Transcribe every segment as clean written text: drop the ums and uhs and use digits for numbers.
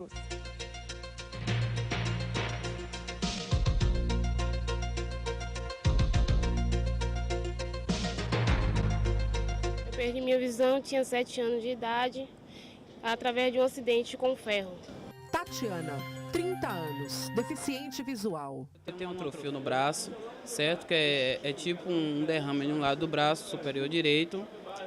Eu perdi minha visão, tinha 7 anos de idade, através de um acidente com ferro. Tatiana, 30 anos, deficiente visual. Eu tenho um atrofio no braço, certo? Que é tipo um derrame em um lado do braço superior direito,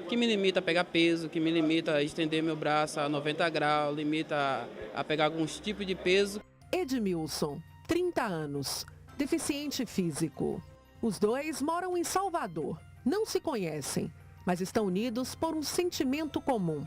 que me limita a pegar peso, que me limita a estender meu braço a 90 graus, limita a pegar alguns tipos de peso. Edmilson, 30 anos, deficiente físico. Os dois moram em Salvador, não se conhecem, mas estão unidos por um sentimento comum: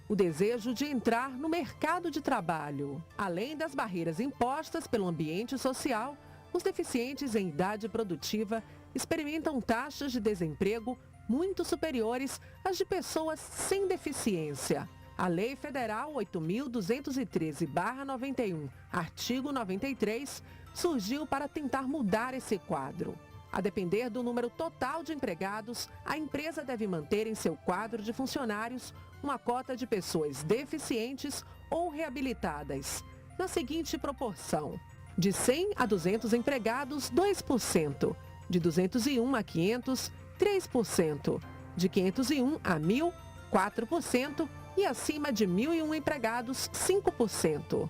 o desejo de entrar no mercado de trabalho. Além das barreiras impostas pelo ambiente social, os deficientes em idade produtiva experimentam taxas de desemprego muito superiores às de pessoas sem deficiência. A Lei Federal 8.213/91, artigo 93, surgiu para tentar mudar esse quadro. A depender do número total de empregados, a empresa deve manter em seu quadro de funcionários uma cota de pessoas deficientes ou reabilitadas, na seguinte proporção: de 100 a 200 empregados, 2%, de 201 a 500, 3%, de 501 a 1.000, 4%, e acima de 1.001 empregados, 5%.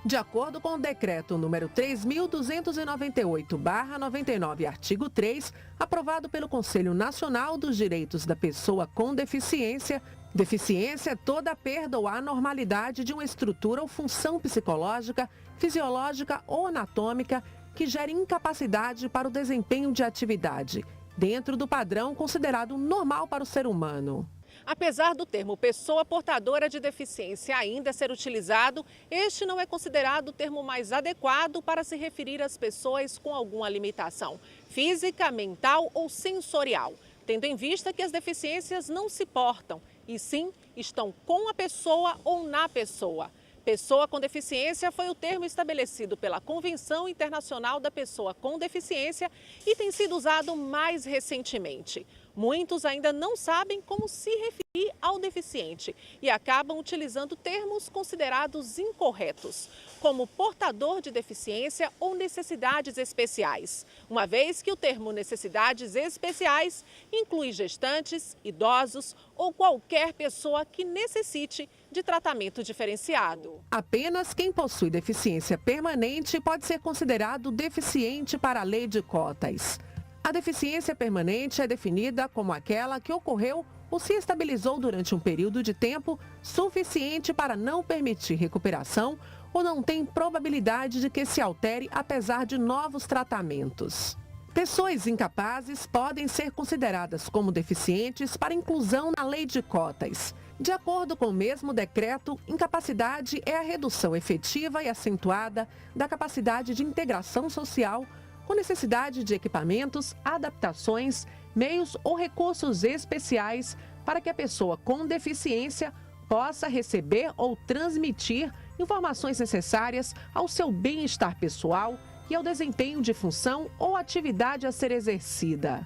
De acordo com o decreto número 3.298/99, artigo 3, aprovado pelo Conselho Nacional dos Direitos da Pessoa com Deficiência, deficiência é toda perda ou anormalidade de uma estrutura ou função psicológica, fisiológica ou anatômica que gere incapacidade para o desempenho de atividade, dentro do padrão considerado normal para o ser humano. Apesar do termo pessoa portadora de deficiência ainda ser utilizado, este não é considerado o termo mais adequado para se referir às pessoas com alguma limitação física, mental ou sensorial, tendo em vista que as deficiências não se portam, e sim estão com a pessoa ou na pessoa. Pessoa com deficiência foi o termo estabelecido pela Convenção Internacional da Pessoa com Deficiência e tem sido usado mais recentemente. Muitos ainda não sabem como se referir ao deficiente e acabam utilizando termos considerados incorretos, como portador de deficiência ou necessidades especiais, uma vez que o termo necessidades especiais inclui gestantes, idosos ou qualquer pessoa que necessite de tratamento diferenciado. Apenas quem possui deficiência permanente pode ser considerado deficiente para a lei de cotas. A deficiência permanente é definida como aquela que ocorreu ou se estabilizou durante um período de tempo suficiente para não permitir recuperação ou não tem probabilidade de que se altere apesar de novos tratamentos. Pessoas incapazes podem ser consideradas como deficientes para inclusão na lei de cotas. De acordo com o mesmo decreto, incapacidade é a redução efetiva e acentuada da capacidade de integração social com necessidade de equipamentos, adaptações, meios ou recursos especiais para que a pessoa com deficiência possa receber ou transmitir informações necessárias ao seu bem-estar pessoal e ao desempenho de função ou atividade a ser exercida.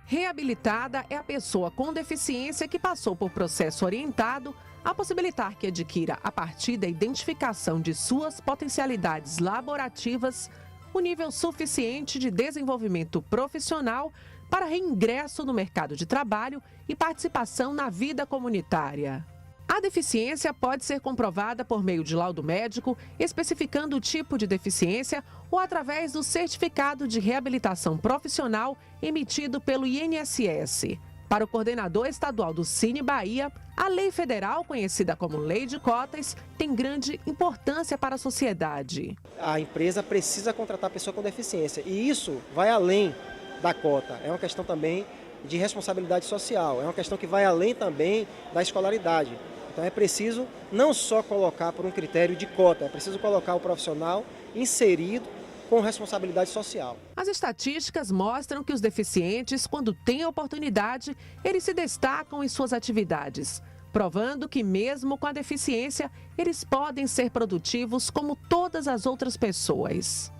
Reabilitada é a pessoa com deficiência que passou por processo orientado a possibilitar que adquira, a partir da identificação de suas potencialidades laborativas, o nível suficiente de desenvolvimento profissional para reingresso no mercado de trabalho e participação na vida comunitária. A deficiência pode ser comprovada por meio de laudo médico, especificando o tipo de deficiência ou através do certificado de reabilitação profissional emitido pelo INSS. Para o coordenador estadual do Cine Bahia, a lei federal, conhecida como Lei de Cotas, tem grande importância para a sociedade. A empresa precisa contratar pessoa com deficiência e isso vai além da cota. É uma questão também de responsabilidade social, é uma questão que vai além também da escolaridade. Então é preciso não só colocar por um critério de cota, é preciso colocar o profissional inserido com responsabilidade social. As estatísticas mostram que os deficientes, quando têm a oportunidade, eles se destacam em suas atividades, provando que mesmo com a deficiência, eles podem ser produtivos como todas as outras pessoas.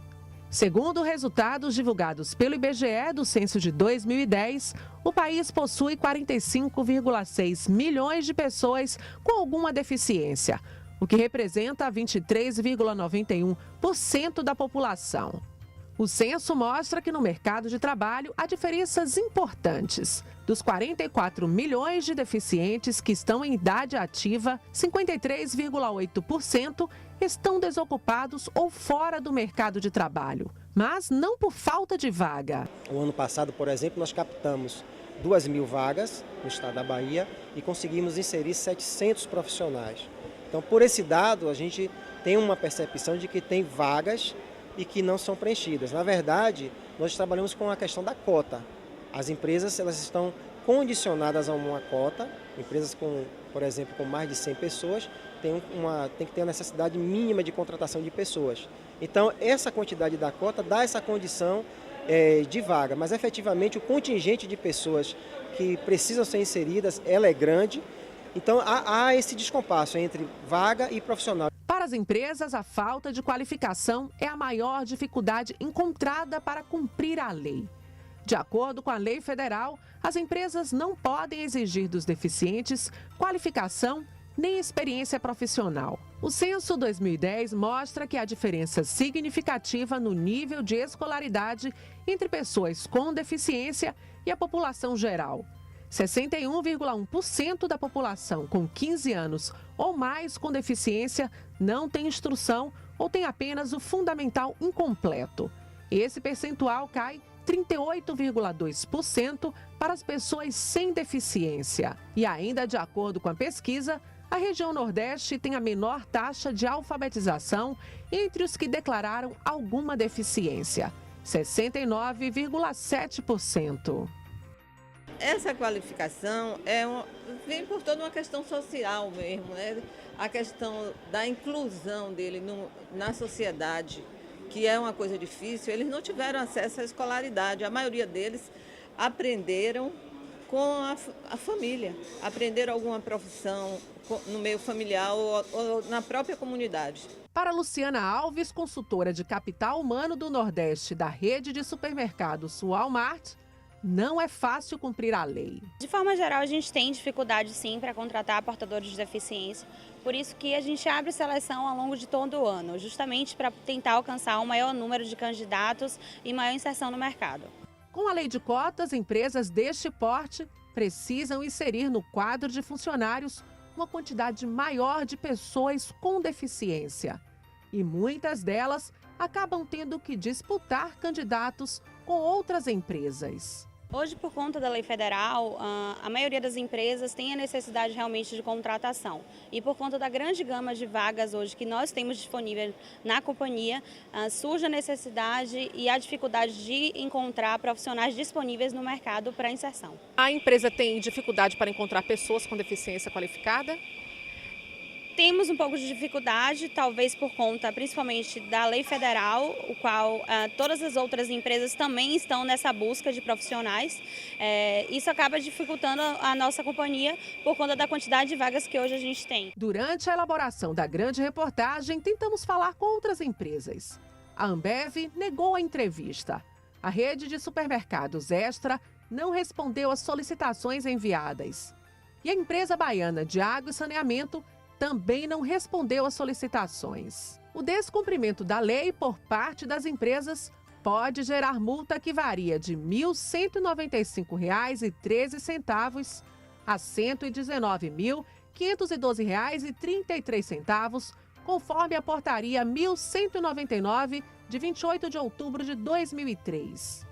Segundo resultados divulgados pelo IBGE do censo de 2010, o país possui 45,6 milhões de pessoas com alguma deficiência, o que representa 23,91% da população. O censo mostra que no mercado de trabalho há diferenças importantes. Dos 44 milhões de deficientes que estão em idade ativa, 53,8% estão desocupados ou fora do mercado de trabalho, mas não por falta de vaga. O ano passado, por exemplo, nós captamos 2.000 vagas no estado da Bahia e conseguimos inserir 700 profissionais. Então, por esse dado, a gente tem uma percepção de que tem vagas e que não são preenchidas. Na verdade, nós trabalhamos com a questão da cota. As empresas elas estão condicionadas a uma cota. Empresas, por exemplo, com mais de 100 pessoas, tem que ter a necessidade mínima de contratação de pessoas. Então, essa quantidade da cota dá essa condição de vaga, mas efetivamente o contingente de pessoas que precisam ser inseridas, ela é grande. Então, há esse descompasso entre vaga e profissional. Para as empresas, a falta de qualificação é a maior dificuldade encontrada para cumprir a lei. De acordo com a lei federal, as empresas não podem exigir dos deficientes qualificação nem experiência profissional. O censo 2010 mostra que há diferença significativa no nível de escolaridade entre pessoas com deficiência e a população geral. 61,1% da população com 15 anos ou mais com deficiência não tem instrução ou tem apenas o fundamental incompleto. Esse percentual cai 38,2% para as pessoas sem deficiência. E ainda de acordo com a pesquisa, a região Nordeste tem a menor taxa de alfabetização entre os que declararam alguma deficiência, 69,7%. Essa qualificação vem por toda uma questão social mesmo, né? A questão da inclusão dele na sociedade, que é uma coisa difícil. Eles não tiveram acesso à escolaridade. A maioria deles aprenderam com a família, aprenderam alguma profissão no meio familiar ou na própria comunidade. Para Luciana Alves, consultora de capital humano do Nordeste da rede de supermercados Walmart, não é fácil cumprir a lei. De forma geral, a gente tem dificuldade sim para contratar portadores de deficiência, por isso que a gente abre seleção ao longo de todo o ano, justamente para tentar alcançar um maior número de candidatos e maior inserção no mercado. Com a lei de cotas, empresas deste porte precisam inserir no quadro de funcionários uma quantidade maior de pessoas com deficiência. E muitas delas acabam tendo que disputar candidatos com outras empresas. Hoje, por conta da lei federal, a maioria das empresas tem a necessidade realmente de contratação. E por conta da grande gama de vagas hoje que nós temos disponível na companhia, surge a necessidade e a dificuldade de encontrar profissionais disponíveis no mercado para inserção. A empresa tem dificuldade para encontrar pessoas com deficiência qualificada? Temos um pouco de dificuldade, talvez por conta principalmente da lei federal, o qual todas as outras empresas também estão nessa busca de profissionais. Isso acaba dificultando a nossa companhia por conta da quantidade de vagas que hoje a gente tem. Durante a elaboração da grande reportagem, tentamos falar com outras empresas. A Ambev negou a entrevista. A rede de supermercados Extra não respondeu às solicitações enviadas. E a empresa baiana de água e saneamento também não respondeu às solicitações. O descumprimento da lei por parte das empresas pode gerar multa que varia de R$ 1.195,13 a R$ 119.512,33, conforme a portaria 1199, de 28 de outubro de 2003.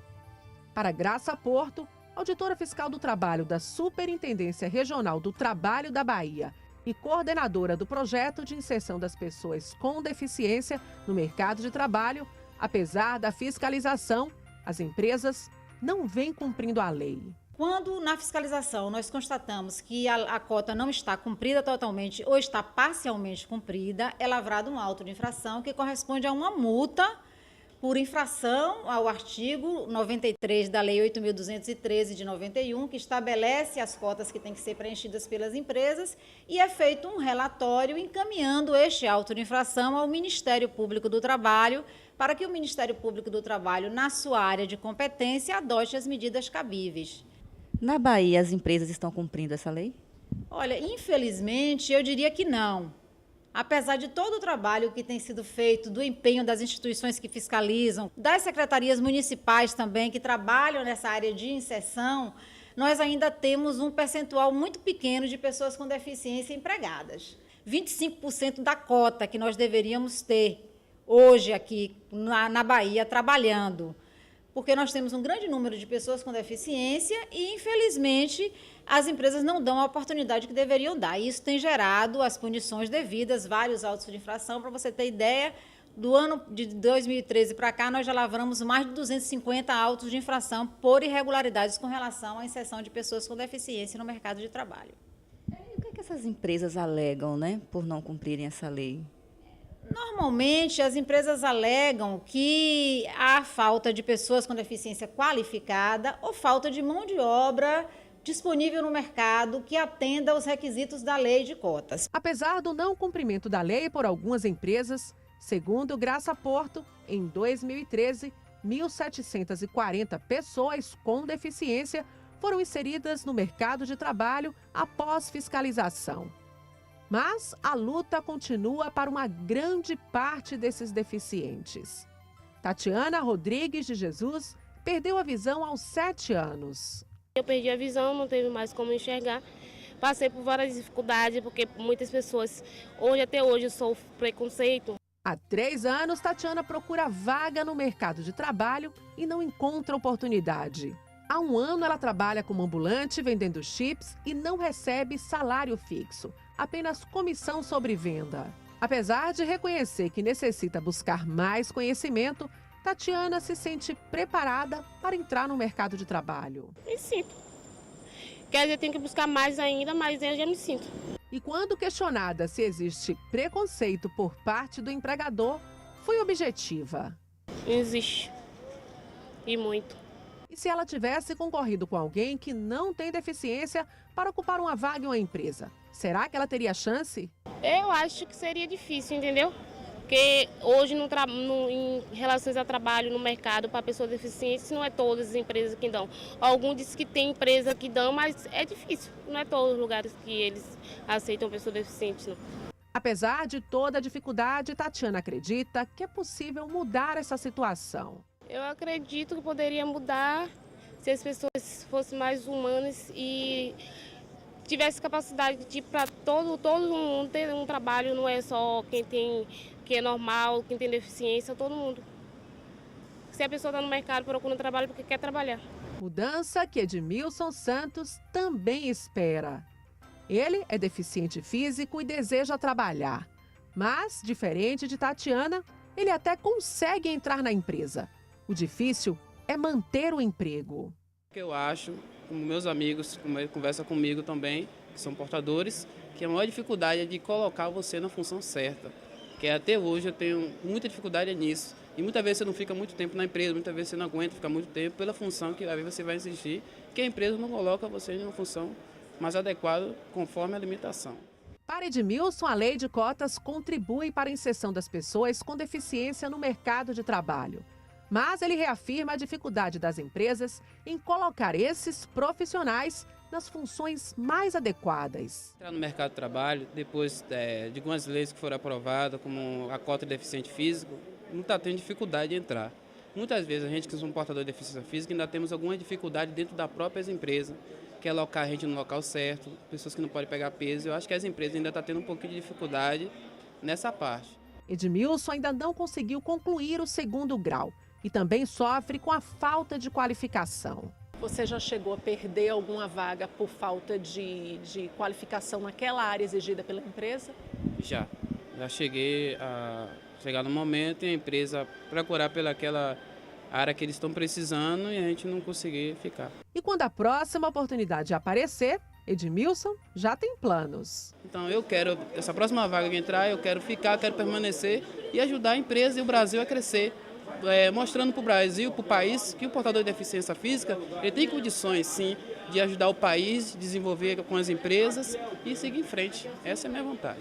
Para Graça Porto, auditora fiscal do trabalho da Superintendência Regional do Trabalho da Bahia e coordenadora do projeto de inserção das pessoas com deficiência no mercado de trabalho, apesar da fiscalização, as empresas não vêm cumprindo a lei. Quando na fiscalização nós constatamos que a cota não está cumprida totalmente ou está parcialmente cumprida, é lavrado um auto de infração que corresponde a uma multa por infração ao artigo 93 da Lei 8.213 de 91, que estabelece as cotas que têm que ser preenchidas pelas empresas, e é feito um relatório encaminhando este auto de infração ao Ministério Público do Trabalho, para que o Ministério Público do Trabalho, na sua área de competência, adote as medidas cabíveis. Na Bahia, as empresas estão cumprindo essa lei? Olha, infelizmente, eu diria que não. Apesar de todo o trabalho que tem sido feito, do empenho das instituições que fiscalizam, das secretarias municipais também que trabalham nessa área de inserção, nós ainda temos um percentual muito pequeno de pessoas com deficiência empregadas. 25% da cota que nós deveríamos ter hoje aqui na Bahia trabalhando, porque nós temos um grande número de pessoas com deficiência e, infelizmente, as empresas não dão a oportunidade que deveriam dar. Isso tem gerado as punições devidas, vários autos de infração. Para você ter ideia, do ano de 2013 para cá, nós já lavramos mais de 250 autos de infração por irregularidades com relação à inserção de pessoas com deficiência no mercado de trabalho. E o que essas empresas alegam, né, por não cumprirem essa lei? Normalmente, as empresas alegam que há falta de pessoas com deficiência qualificada ou falta de mão de obra disponível no mercado que atenda aos requisitos da lei de cotas. Apesar do não cumprimento da lei por algumas empresas, segundo Graça Porto, em 2013, 1.740 pessoas com deficiência foram inseridas no mercado de trabalho após fiscalização. Mas a luta continua para uma grande parte desses deficientes. Tatiana Rodrigues de Jesus perdeu a visão aos 7 anos. Eu perdi a visão, não teve mais como enxergar. Passei por várias dificuldades, porque muitas pessoas, até hoje, sofrem preconceito. Há 3 anos, Tatiana procura vaga no mercado de trabalho e não encontra oportunidade. Há 1 ano, ela trabalha como ambulante vendendo chips e não recebe salário fixo, apenas comissão sobre venda. Apesar de reconhecer que necessita buscar mais conhecimento, Tatiana se sente preparada para entrar no mercado de trabalho. Me sinto. Quer dizer, tem que buscar mais ainda, mas eu já me sinto. E quando questionada se existe preconceito por parte do empregador, foi objetiva. Existe. E muito. E se ela tivesse concorrido com alguém que não tem deficiência para ocupar uma vaga em uma empresa, será que ela teria chance? Eu acho que seria difícil, entendeu? Porque hoje, em relações a trabalho no mercado para pessoas deficientes, não é todas as empresas que dão. Alguns dizem que tem empresa que dão, mas é difícil. Não é todos os lugares que eles aceitam pessoas deficientes, não. Apesar de toda a dificuldade, Tatiana acredita que é possível mudar essa situação. Eu acredito que poderia mudar se as pessoas fossem mais humanas e tivesse capacidade de para todo mundo ter um trabalho, não é só quem é normal, quem tem deficiência, todo mundo. Se a pessoa está no mercado procurando trabalho porque quer trabalhar. Mudança que Edmilson Santos também espera. Ele é deficiente físico e deseja trabalhar. Mas, diferente de Tatiana, ele até consegue entrar na empresa. O difícil é manter o emprego. O que eu acho, como meus amigos conversam comigo também, que são portadores, que a maior dificuldade é de colocar você na função certa. Que até hoje eu tenho muita dificuldade nisso. E muitas vezes você não fica muito tempo na empresa, muitas vezes você não aguenta ficar muito tempo pela função que às vezes você vai exigir, que a empresa não coloca você em uma função mais adequada conforme a limitação. Para Edmilson, a lei de cotas contribui para a inserção das pessoas com deficiência no mercado de trabalho. Mas ele reafirma a dificuldade das empresas em colocar esses profissionais nas funções mais adequadas. Entrar no mercado de trabalho, depois de algumas leis que foram aprovadas, como a cota de deficiente físico, não está tendo dificuldade de entrar. Muitas vezes a gente que é um portador de deficiência física ainda temos alguma dificuldade dentro da própria empresa, que é alocar a gente no local certo, pessoas que não podem pegar peso. Eu acho que as empresas ainda estão tendo um pouquinho de dificuldade nessa parte. Edmilson ainda não conseguiu concluir o 2º grau e também sofre com a falta de qualificação. Você já chegou a perder alguma vaga por falta de qualificação naquela área exigida pela empresa? Já cheguei a chegar no momento e a empresa procurar pelaquela área que eles estão precisando e a gente não conseguir ficar. E quando a próxima oportunidade aparecer, Edmilson já tem planos. Então eu quero, essa próxima vaga que entrar, eu quero ficar, quero permanecer e ajudar a empresa e o Brasil a crescer. Mostrando para o Brasil, para o país, que o portador de deficiência física ele tem condições, sim, de ajudar o país, desenvolver com as empresas e seguir em frente. Essa é a minha vontade.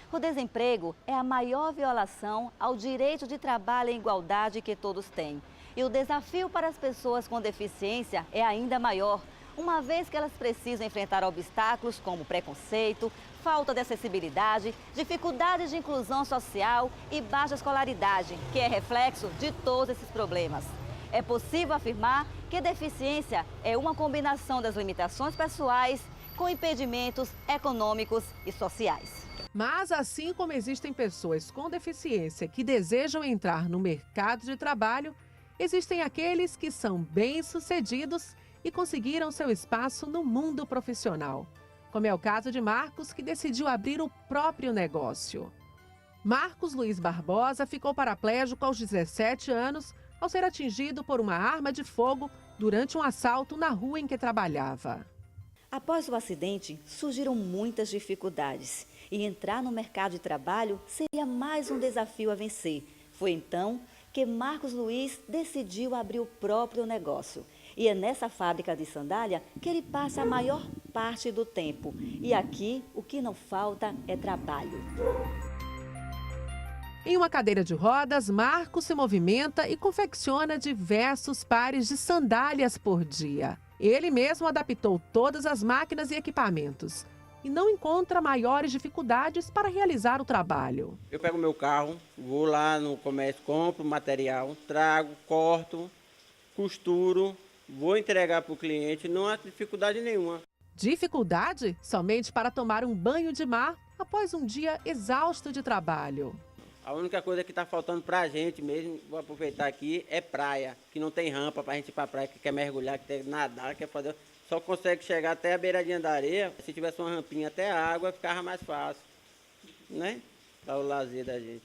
O desemprego é a maior violação ao direito de trabalho em igualdade que todos têm. E o desafio para as pessoas com deficiência é ainda maior. uma vez que elas precisam enfrentar obstáculos como preconceito, falta de acessibilidade, dificuldades de inclusão social e baixa escolaridade, que é reflexo de todos esses problemas. É possível afirmar que deficiência é uma combinação das limitações pessoais com impedimentos econômicos e sociais. Mas assim como existem pessoas com deficiência que desejam entrar no mercado de trabalho, existem aqueles que são bem-sucedidos e conseguiram seu espaço no mundo profissional. Como é o caso de Marcos, que decidiu abrir o próprio negócio. Marcos Luiz Barbosa ficou paraplégico aos 17 anos ao ser atingido por uma arma de fogo durante um assalto na rua em que trabalhava. Após o acidente, surgiram muitas dificuldades e entrar no mercado de trabalho seria mais um desafio a vencer. Foi então que Marcos Luiz decidiu abrir o próprio negócio. E é nessa fábrica de sandália que ele passa a maior parte do tempo. E aqui o que não falta é trabalho. Em uma cadeira de rodas, Marcos se movimenta e confecciona diversos pares de sandálias por dia. Ele mesmo adaptou todas as máquinas e equipamentos e não encontra maiores dificuldades para realizar o trabalho. Eu pego meu carro, vou lá no comércio, compro material, trago, corto, costuro, vou entregar para o cliente, não há dificuldade nenhuma. Dificuldade somente para tomar um banho de mar após um dia exausto de trabalho. A única coisa que está faltando para a gente mesmo, vou aproveitar aqui, é praia, que não tem rampa para a gente ir para a praia, que quer mergulhar, que quer nadar, quer fazer... Só consegue chegar até a beiradinha da areia. Se tivesse uma rampinha até a água, ficava mais fácil, né? Para o lazer da gente.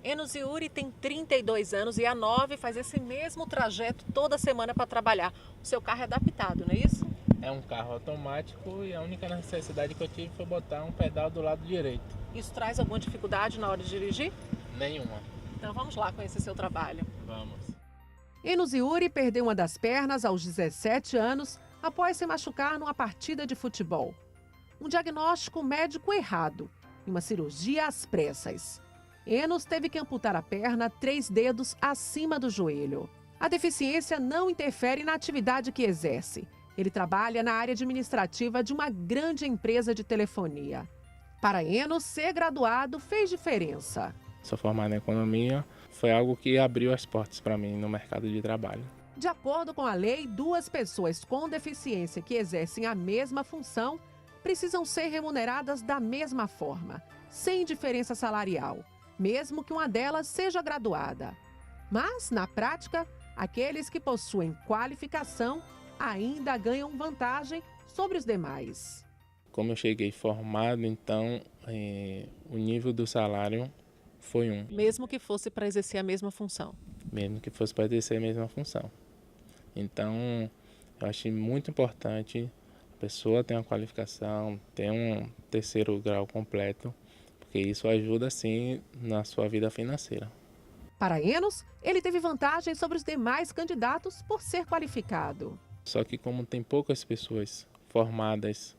Enos Yuri tem 32 anos e a 9 faz esse mesmo trajeto toda semana para trabalhar. O seu carro é adaptado, não é isso? É um carro automático e a única necessidade que eu tive foi botar um pedal do lado direito. Isso traz alguma dificuldade na hora de dirigir? Nenhuma. Então vamos lá conhecer seu trabalho. Vamos. Enos Yuri perdeu uma das pernas aos 17 anos após se machucar numa partida de futebol. Um diagnóstico médico errado e uma cirurgia às pressas. Enos teve que amputar a perna 3 dedos acima do joelho. A deficiência não interfere na atividade que exerce. Ele trabalha na área administrativa de uma grande empresa de telefonia. Para Enos, ser graduado fez diferença. Sou formado em economia, foi algo que abriu as portas para mim no mercado de trabalho. De acordo com a lei, 2 pessoas com deficiência que exercem a mesma função precisam ser remuneradas da mesma forma, sem diferença salarial, mesmo que uma delas seja graduada. Mas, na prática, aqueles que possuem qualificação ainda ganham vantagem sobre os demais. Como eu cheguei formado, então o nível do salário foi 1. Mesmo que fosse para exercer a mesma função? Mesmo que fosse para exercer a mesma função. Então, eu achei muito importante a pessoa ter uma qualificação, ter um 3º grau completo, porque isso ajuda, sim, na sua vida financeira. Para Enos, ele teve vantagem sobre os demais candidatos por ser qualificado. Só que como tem poucas pessoas formadas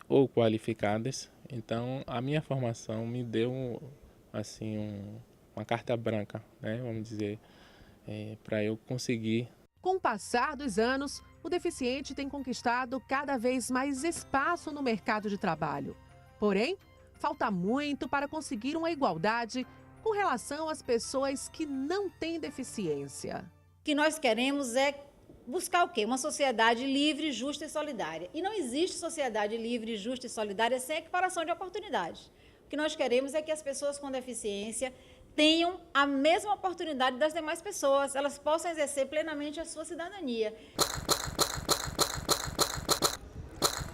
ou qualificadas, então a minha formação me deu assim uma carta branca, né, vamos dizer, para eu conseguir. Com o passar dos anos, o deficiente tem conquistado cada vez mais espaço no mercado de trabalho. Porém, falta muito para conseguir uma igualdade com relação às pessoas que não têm deficiência. O que nós queremos é buscar o quê? Uma sociedade livre, justa e solidária. E não existe sociedade livre, justa e solidária sem equiparação de oportunidades. O que nós queremos é que as pessoas com deficiência tenham a mesma oportunidade das demais pessoas, elas possam exercer plenamente a sua cidadania.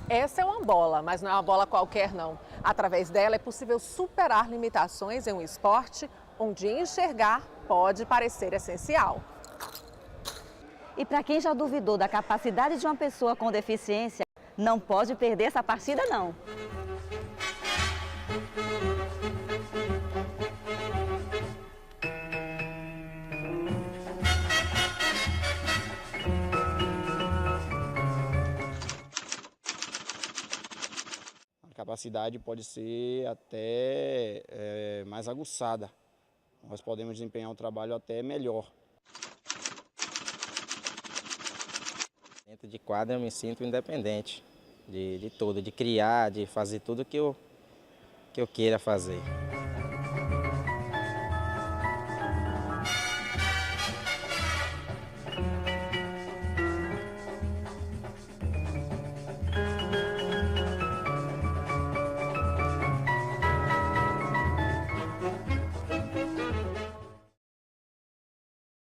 Essa é uma bola, mas não é uma bola qualquer não. Através dela é possível superar limitações em um esporte onde enxergar pode parecer essencial. E para quem já duvidou da capacidade de uma pessoa com deficiência, não pode perder essa partida não. A capacidade pode ser até mais aguçada. Nós podemos desempenhar um trabalho até melhor. Dentro de quadra eu me sinto independente de tudo, de criar, de fazer tudo que eu queira fazer.